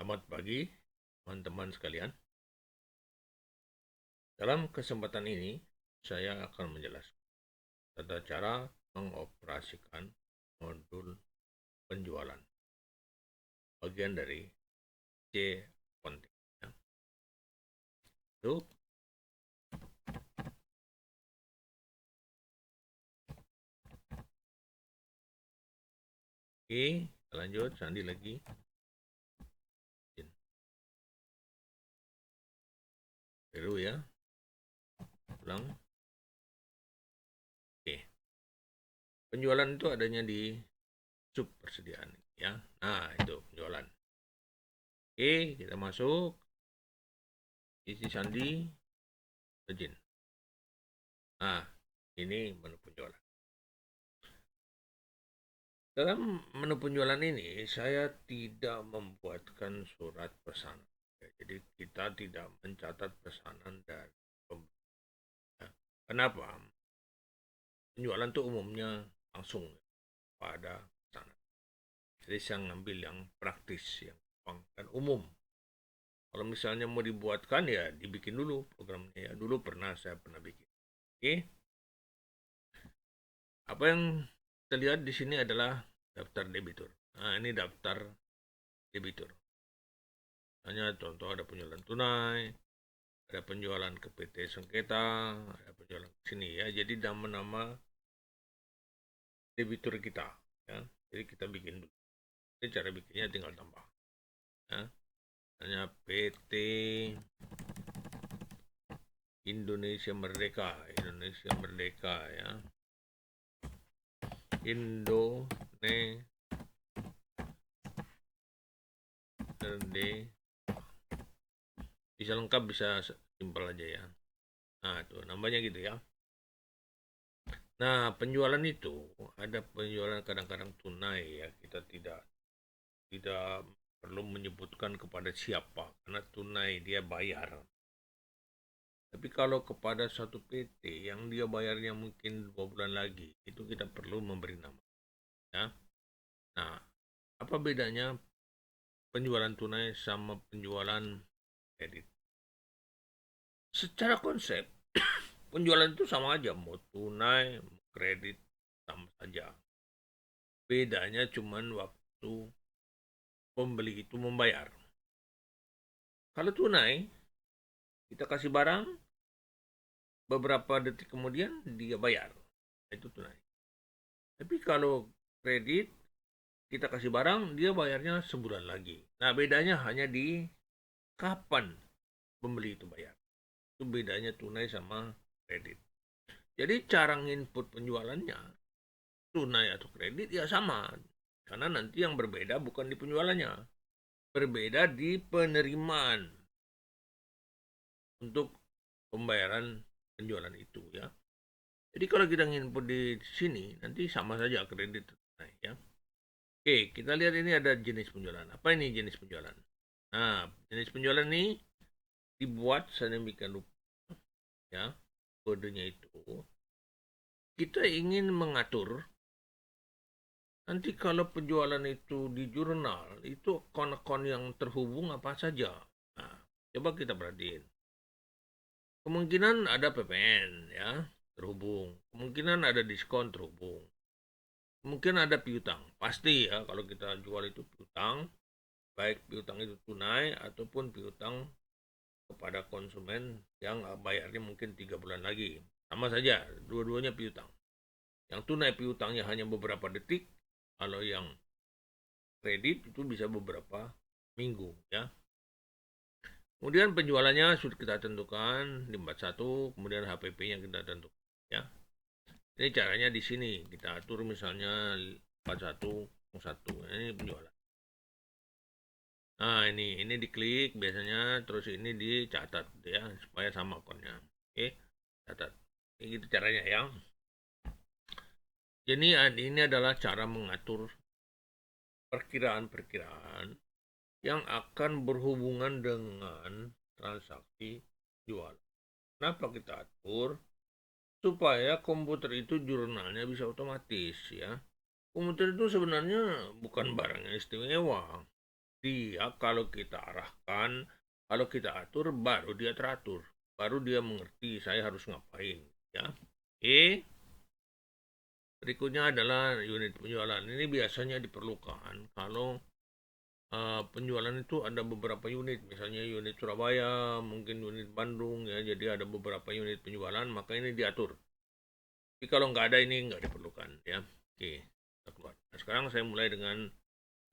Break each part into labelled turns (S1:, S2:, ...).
S1: Selamat pagi, teman-teman sekalian. Dalam kesempatan ini, saya akan menjelaskan tata cara mengoperasikan modul penjualan, bagian dari C Accounting. Oke, kita lanjut. Sandi lagi. Dulu ya, ulang. Oke, penjualan itu adanya di sub persediaan ya. Nah, itu penjualan. Oke, kita masuk isi sandi izin. Nah, ini menu penjualan. Dalam menu penjualan ini, saya tidak membuatkan surat pesanan. Jadi kita tidak mencatat pesanan dari pembeli. Kenapa? Penjualan itu umumnya langsung pada pesanan. Jadi saya ngambil yang praktis, yang gampang dan umum. Kalau misalnya mau dibuatkan ya dibikin dulu programnya ya. Dulu saya pernah bikin. Oke. Apa yang kita lihat di sini adalah daftar debitur. Nah, ini daftar debitur. Hanya contoh ada penjualan tunai, ada penjualan ke PT sengketa, ada penjualan ke sini ya. Jadi nama-nama debitur kita ya. Jadi kita bikin dulu. Ini cara bikinnya tinggal tambah ya. Hanya PT Indonesia Merdeka, Indonesia Merdeka ya. Indonesia Merdeka. Bisa lengkap, bisa simpel aja ya. Nah, tuh namanya gitu ya. Nah, penjualan itu ada penjualan kadang-kadang tunai ya. Kita tidak perlu menyebutkan kepada siapa karena tunai dia bayar. Tapi kalau kepada satu PT yang dia bayarnya mungkin 2 bulan lagi, itu kita perlu memberi nama. Ya. Nah, apa bedanya penjualan tunai sama penjualan kredit? Secara konsep, penjualan itu sama aja, mau tunai, mau kredit, sama saja. Bedanya cuman waktu pembeli itu membayar. Kalau tunai, kita kasih barang, beberapa detik kemudian dia bayar. Itu tunai. Tapi kalau kredit, kita kasih barang, dia bayarnya sebulan lagi. Nah, bedanya hanya di kapan pembeli itu bayar. Itu bedanya tunai sama kredit. Jadi cara input penjualannya, tunai atau kredit ya sama. Karena nanti yang berbeda bukan di penjualannya. Berbeda di penerimaan untuk pembayaran penjualan itu ya. Jadi kalau kita input di sini, nanti sama saja kredit tunai ya. Oke, kita lihat ini ada jenis penjualan. Apa ini jenis penjualan? Nah, jenis penjualan ini dibuat sedemikian rupa ya. Kodenya itu kita ingin mengatur nanti kalau penjualan itu di jurnal itu akun-akun yang terhubung apa saja. Nah, coba kita perhatiin. Kemungkinan ada PPN ya terhubung. Kemungkinan ada diskon terhubung. Mungkin ada piutang. Pasti ya kalau kita jual itu piutang, baik piutang itu tunai ataupun piutang kepada konsumen yang bayarnya mungkin 3 bulan lagi. Sama saja, dua-duanya piutang. Yang tunai piutangnya hanya beberapa detik, kalau yang kredit itu bisa beberapa minggu ya. Kemudian penjualannya sudah kita tentukan di 41, kemudian HPP-nya kita tentukan ya. Ini caranya di sini kita atur misalnya 41 1. Ini penjualan. Nah, ini diklik biasanya, terus ini dicatat ya supaya sama akunnya. Oke, catat. Ini gitu caranya ya. Jadi ini adalah cara mengatur perkiraan-perkiraan yang akan berhubungan dengan transaksi jual. Kenapa kita atur? Supaya komputer itu jurnalnya bisa otomatis ya. Komputer itu sebenarnya bukan barang yang istimewa. Dia kalau kita arahkan, kalau kita atur, baru dia teratur. Baru dia mengerti saya harus ngapain. Ya. Berikutnya adalah unit penjualan. Ini biasanya diperlukan kalau penjualan itu ada beberapa unit, misalnya unit Surabaya, mungkin unit Bandung, ya. Jadi ada beberapa unit penjualan, maka ini diatur. Tapi kalau nggak ada, ini nggak diperlukan, ya. Oke, kita keluar. Nah, sekarang saya mulai dengan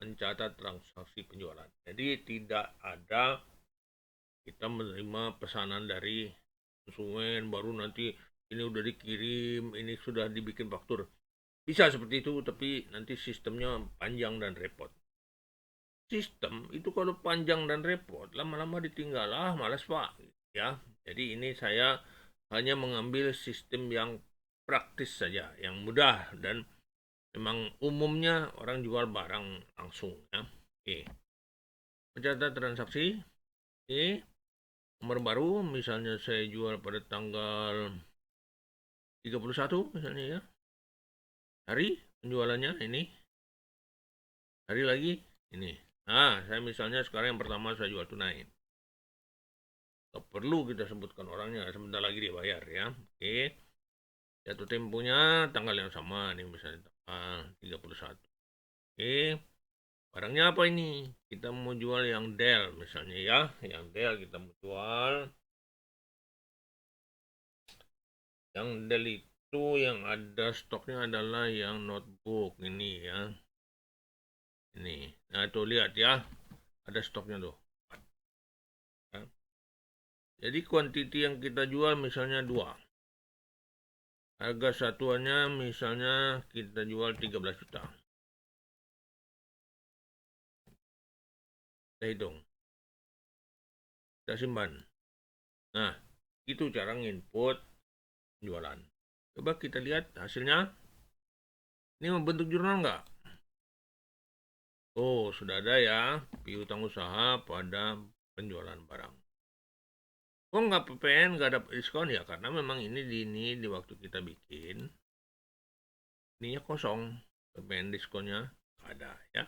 S1: mencatat transaksi penjualan. Jadi tidak ada kita menerima pesanan dari konsumen baru nanti ini udah dikirim, ini sudah dibikin faktur. Bisa seperti itu, tapi nanti sistemnya panjang dan repot. Sistem itu kalau panjang dan repot, lama-lama ditinggal, malas pak, ya. Jadi ini saya hanya mengambil sistem yang praktis saja, yang mudah dan memang umumnya orang jual barang langsung, ya. Oke, mencatat transaksi. Oke, nomor baru, misalnya saya jual pada tanggal 31 misalnya, ya. Hari penjualannya ini, hari lagi ini. Nah, saya misalnya sekarang yang pertama saya jual tunai. Gak perlu kita sebutkan orangnya, sebentar lagi dia bayar, ya. Oke, jatuh temponya tanggal yang sama nih, misalnya tanggal 31. Oke, barangnya apa ini? Kita mau jual yang Dell misalnya, ya. Yang Dell kita mau jual. Yang Dell itu yang ada stoknya adalah yang notebook ini, ya. Ini. Nah, tuh lihat, ya. Ada stoknya tuh. Ya. Jadi kuantiti yang kita jual misalnya 2. Harga satuannya misalnya kita jual 13 juta. Kita hitung. Kita simpan. Nah, itu cara nginput penjualan. Coba kita lihat hasilnya. Ini membentuk jurnal nggak? Oh, sudah ada, ya. Piutang usaha pada penjualan barang. Kok nggak PPN, nggak ada diskon, ya? Karena memang ini di waktu kita bikin, ininya kosong. PPN diskonnya nggak ada, ya.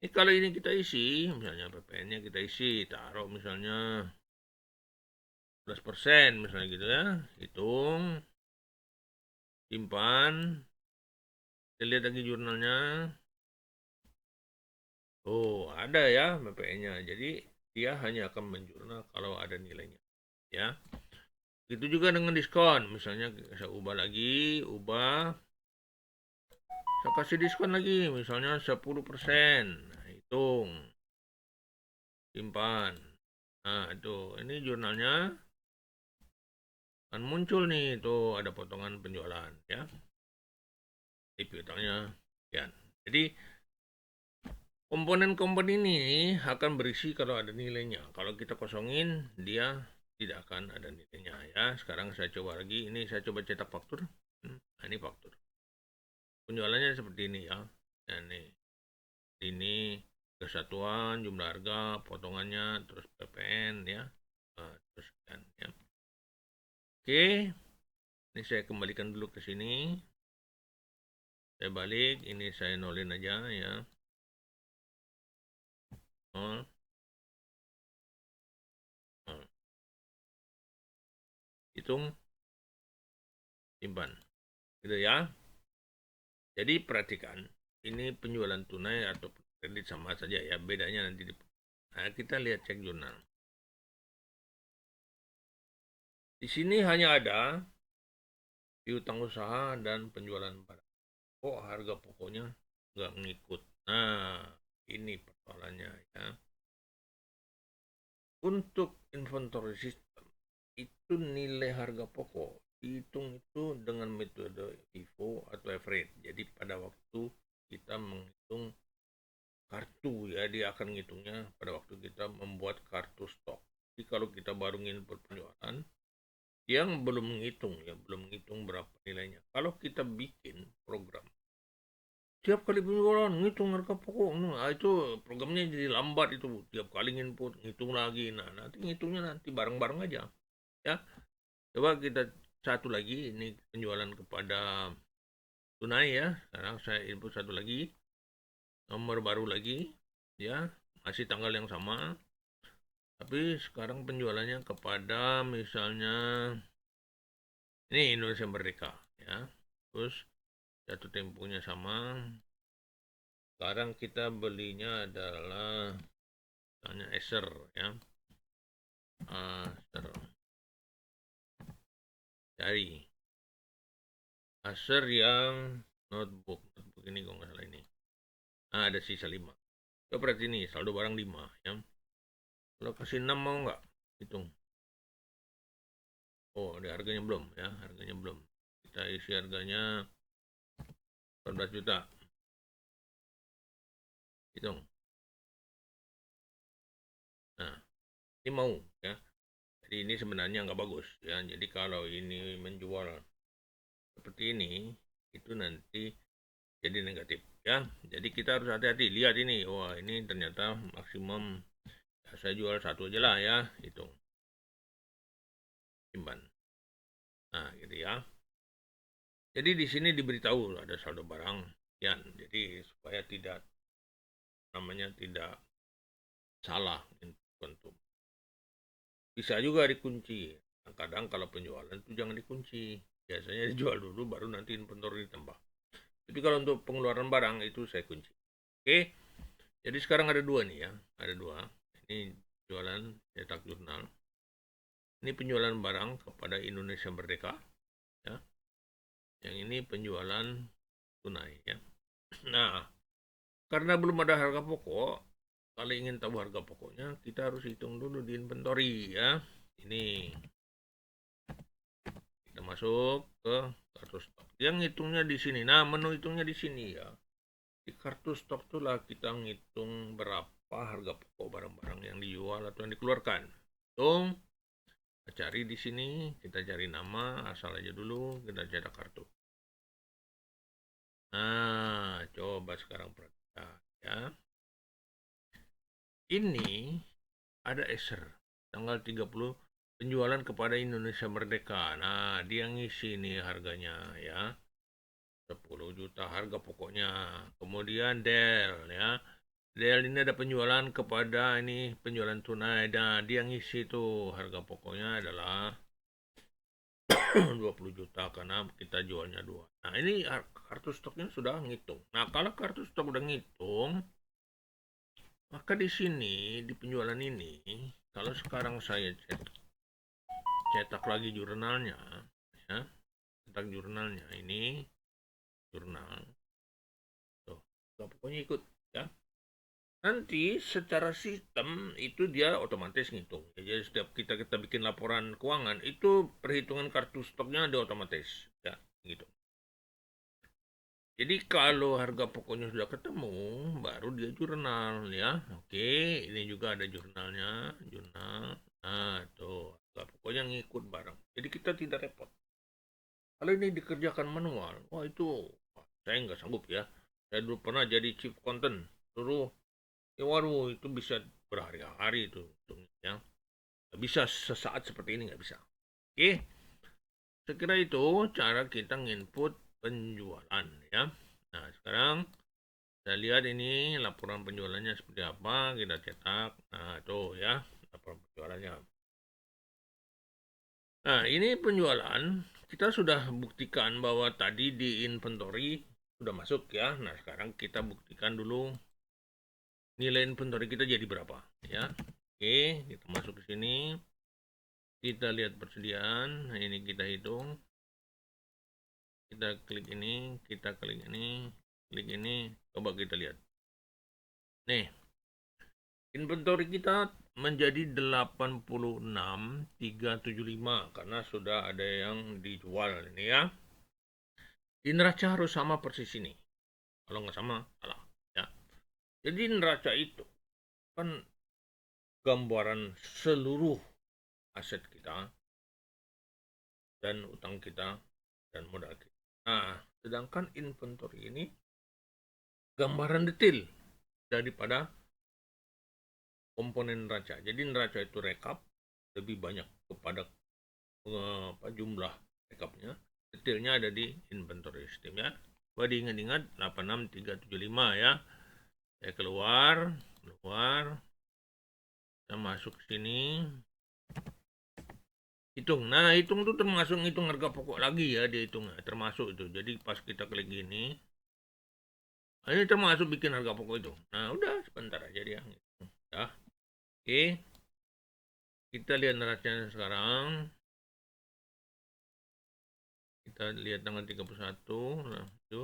S1: Ini kalau ini kita isi, misalnya PPN-nya kita isi, taruh misalnya 11%, misalnya gitu, ya. Hitung, simpan, kita lihat lagi jurnalnya. Oh, ada, ya, PPN-nya. Jadi dia hanya akan menjurnal kalau ada nilainya, ya. Itu juga dengan diskon. Misalnya saya ubah lagi, saya kasih diskon lagi, misalnya 10%. Nah, hitung, simpan. Nah, itu ini jurnalnya akan muncul nih, tuh ada potongan penjualan, ya. Di piutangnya sekian. Jadi komponen-komponen ini akan berisi kalau ada nilainya. Kalau kita kosongin, dia tidak akan ada nilainya, ya. Sekarang saya coba lagi. Ini saya coba cetak faktur. Nah, ini faktur. Penjualannya seperti ini, ya. Nah, ini kesatuan, jumlah harga, potongannya, terus PPN, ya. Nah, terus kan, ya. Oke, ini saya kembalikan dulu ke sini. Saya balik, ini saya nolin aja, ya. Nol. Nol. Hitung, simpan. Gitu, ya. Jadi perhatikan, ini penjualan tunai atau kredit sama saja, ya. Bedanya nanti Nah, kita lihat cek jurnal. Di sini hanya ada piutang usaha dan penjualan barang. Kok harga pokoknya nggak ngikut? Nah, ini persoalannya, ya. Untuk inventory system, itu nilai harga pokok dihitung itu dengan metode FIFO atau average. Jadi pada waktu kita menghitung kartu, ya, dia akan ngitungnya pada waktu kita membuat kartu stok. Jadi kalau kita baru input penjualan, yang belum menghitung, ya, belum menghitung berapa nilainya. Kalau kita bikin program tiap kali penjualan ngitung harga pokok, nah itu programnya jadi lambat, itu tiap kali input ngitung lagi. Nah, nanti ngitungnya nanti bareng-bareng aja, ya. Coba kita satu lagi, ini penjualan kepada tunai, ya. Sekarang saya input satu lagi, nomor baru lagi, ya. masih tanggal yang sama, tapi sekarang penjualannya kepada misalnya ini Indonesia Merdeka ya. Terus jatuh temponya sama. Sekarang kita belinya adalah misalnya Acer ya. Acer dari Acer yang notebook ini kalau nggak salah ini. Ada sisa 5. Coba berarti ini saldo barang 5 ya. Kalau kasih 6 mau nggak? Hitung. Oh, ada harganya belum ya, harganya belum. Kita isi harganya 14 juta. Hitung. Nah, ini mau ya. Jadi ini sebenarnya nggak bagus ya. Jadi kalau ini menjual seperti ini, itu nanti jadi negatif ya. Jadi kita harus hati-hati. Lihat ini, wah ini ternyata maksimum ya, saya jual satu aja lah ya. Hitung. Simpan. Nah, gitu ya. Jadi di sini diberitahu ada saldo barang sekian. Jadi supaya tidak namanya tidak salah untuk bisa juga dikunci. Kadang kalau penjualan itu jangan dikunci. Biasanya dijual dulu baru nanti inventory ditambah. Tapi kalau untuk pengeluaran barang itu saya kunci. Oke. Jadi sekarang ada dua nih ya. Ada dua. Ini jualan cetak jurnal. Ini penjualan barang kepada Indonesia Merdeka ya. Yang ini penjualan tunai ya. Nah, karena belum ada harga pokok, kalau ingin tahu harga pokoknya, kita harus hitung dulu di inventory ya. Ini kita masuk ke kartu stok. Yang hitungnya di sini. Nah, menu hitungnya di sini ya. Di kartu stok itulah kita ngitung berapa harga pokok barang-barang yang dijual atau yang dikeluarkan. Hitung, kita cari di sini, kita cari nama, asal aja dulu, kita cetak kartu. Nah, coba sekarang perhatikan ya. Ini ada Acer tanggal 30 penjualan kepada Indonesia Merdeka. Nah, dia ngisi nih harganya ya. 10 juta harga pokoknya. Kemudian Dell ya. Dell ini ada penjualan kepada ini penjualan tunai. Nah, dia ngisi tuh harga pokoknya adalah 20 juta karena kita jualnya 2. Nah, ini kartu stoknya sudah ngitung. Nah, kalau kartu stok udah ngitung, maka di sini di penjualan ini kalau sekarang saya cetak lagi jurnalnya ya, cetak jurnalnya ini jurnal tuh, pokoknya ikut ya. Nanti secara sistem itu dia otomatis ngitung. Jadi setiap kita bikin laporan keuangan itu perhitungan kartu stoknya ada otomatis ya gitu. Jadi kalau harga pokoknya sudah ketemu, baru dia jurnal ya. Oke, ini juga ada jurnalnya, jurnal. Nah, tuh harga pokoknya ngikut barang. Jadi kita tidak repot. Kalau ini dikerjakan manual, wah itu saya nggak sanggup ya. Saya dulu pernah jadi chief content, suruh ya waduh itu bisa berhari-hari itu ya. Nggak bisa sesaat seperti ini nggak bisa. Oke, saya kira itu cara kita nginput penjualan ya. Nah sekarang saya lihat ini laporan penjualannya seperti apa, kita cetak. Nah tuh ya laporan penjualannya. Nah, ini penjualan. Kita sudah buktikan bahwa tadi di inventory sudah masuk ya. Nah, sekarang kita buktikan dulu nilai inventory kita jadi berapa ya. Oke, kita masuk ke sini. Kita lihat persediaan. Nah, ini kita hitung. Kita klik ini, kita klik ini, klik ini. Coba kita lihat. Nih, inventory kita menjadi 86.375 karena sudah ada yang dijual ini ya. Di neraca harus sama persis ini. Kalau nggak sama, salah. Ya. Jadi neraca itu kan gambaran seluruh aset kita dan utang kita dan modal kita. Nah, sedangkan inventory ini gambaran detail daripada komponen neraca. Jadi neraca itu rekap lebih banyak kepada jumlah rekapnya. Detailnya ada di inventory system ya. Coba diingat-ingat 86375 ya. Saya keluar, keluar, kita masuk sini, hitung. Nah, hitung tuh termasuk hitung harga pokok lagi ya, dia hitung, termasuk itu. Jadi pas kita klik gini, ini termasuk bikin harga pokok itu. Nah, udah sebentar aja dia. Ya. Oke. Kita lihat neraca sekarang. Kita lihat tanggal 31. Nah, itu.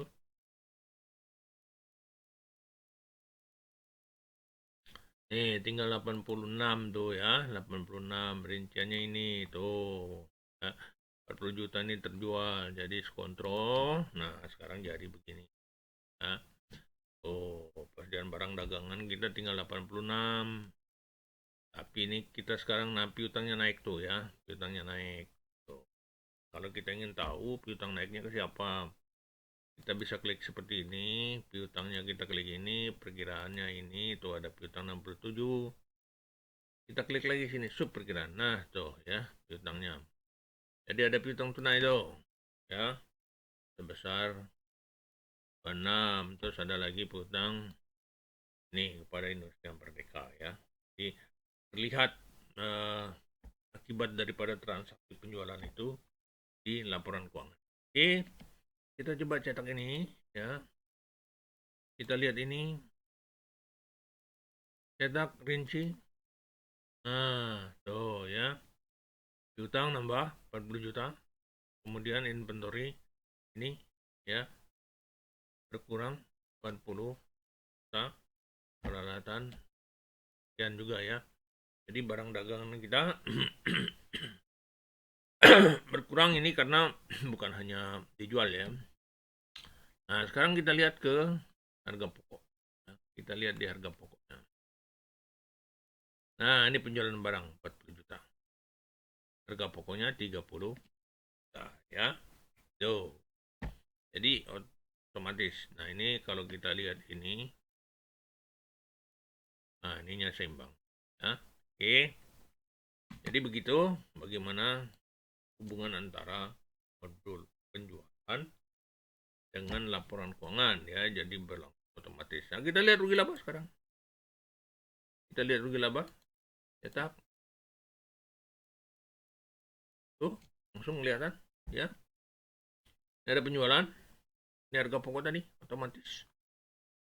S1: Nih, tinggal 86 tuh ya. 86 rinciannya ini tuh. Ya, 40 juta ini terjual. Jadi kontrol. Nah, sekarang jadi begini. Nah, tuh, perjalanan barang dagangan kita tinggal 86. Tapi ini kita sekarang piutangnya naik tuh ya. Piutangnya naik. Tuh. Kalau kita ingin tahu piutang naiknya ke siapa, kita bisa klik seperti ini, piutangnya kita klik ini, perkiraannya ini, tuh ada piutang 67. Kita klik lagi sini, sub perkiraan. Nah, tuh ya, piutangnya. Jadi ada piutang tunai tuh, ya, sebesar 6. Terus ada lagi piutang ini kepada Indonesia Merdeka ya. Jadi terlihat akibat daripada transaksi penjualan itu di laporan keuangan. Oke, kita coba cetak ini ya. Kita lihat ini, cetak rinci. Nah, tuh ya. Piutang nambah 40 juta. Kemudian inventory ini ya berkurang 40 juta. Peralatan sekian juga ya. Jadi barang dagangan kita berkurang ini karena bukan hanya dijual ya. Nah, sekarang kita lihat ke harga pokok. Nah, kita lihat di harga pokoknya. Nah, ini penjualan barang 40 juta. Harga pokoknya 30 juta ya. Tuh. Jadi otomatis. Nah, ini kalau kita lihat ini, nah ininya seimbang. Ya. Oke. Jadi begitu bagaimana hubungan antara modul penjualan dengan laporan keuangan ya. Jadi berlangsung otomatis. Nah, kita lihat rugi laba sekarang. Kita lihat rugi laba. Cetak. Tuh, langsung kelihatan ya. Ini ada penjualan. Ini harga pokok tadi otomatis.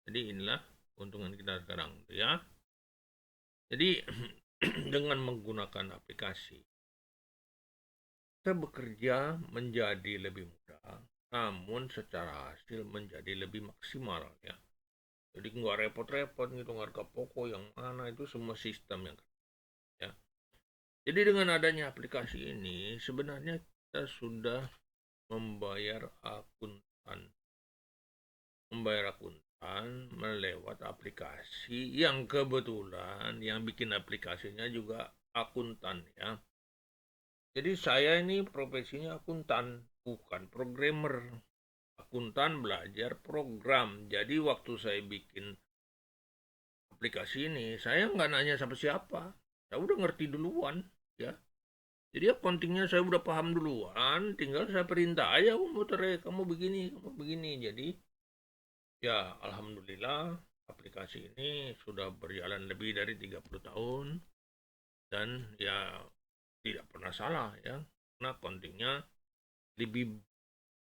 S1: Jadi inilah keuntungan kita sekarang ya. Jadi dengan menggunakan aplikasi kita bekerja menjadi lebih mudah, namun secara hasil menjadi lebih maksimal ya. Jadi nggak repot-repot ngitung harga pokok yang mana, itu semua sistem yang ya. Jadi dengan adanya aplikasi ini sebenarnya kita sudah membayar akuntan melewat aplikasi yang kebetulan yang bikin aplikasinya juga akuntan ya. Jadi saya ini profesinya akuntan, bukan programmer. Akuntan belajar program. Jadi waktu saya bikin aplikasi ini, saya nggak nanya sama siapa. Saya udah ngerti duluan, ya. Jadi accountingnya saya udah paham duluan, tinggal saya perintah aja, muter kamu begini, kamu begini. Jadi ya alhamdulillah aplikasi ini sudah berjalan lebih dari 30 tahun dan ya tidak pernah salah ya. Karena accountingnya lebih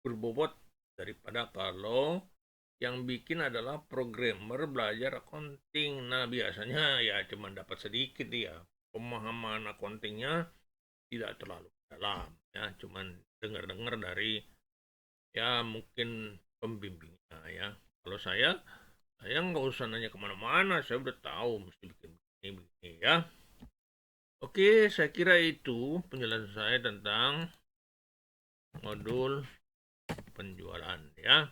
S1: berbobot daripada kalau yang bikin adalah programmer belajar accounting. Nah, biasanya ya cuma dapat sedikit ya. Pemahaman accountingnya tidak terlalu dalam ya, cuman dengar-dengar dari ya mungkin pembimbingnya ya. Kalau saya nggak usah nanya kemana-mana, saya udah tahu mesti bikin begini ya. Oke, saya kira itu penjelasan saya tentang modul penjualan ya.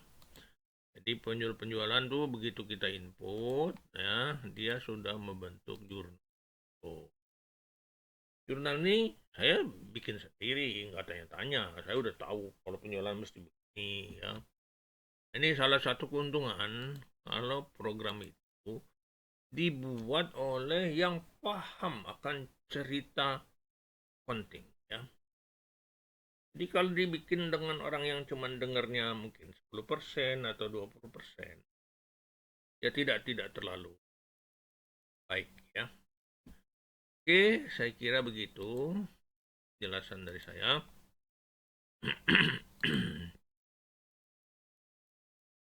S1: Jadi penjualan tuh begitu kita input ya, dia sudah membentuk jurnal. Oh. Jurnal ini saya bikin sendiri, nggak tanya-tanya. Saya udah tahu kalau penjualan mesti begini ya. Ini salah satu keuntungan kalau program itu dibuat oleh yang paham akan cerita penting ya. Jadi kalau dibikin dengan orang yang cuma dengarnya mungkin 10% atau 20%, ya tidak terlalu Baik ya. Oke, saya kira begitu jelasan dari saya.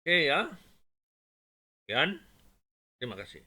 S1: Oke ya. Sekian. Terima kasih.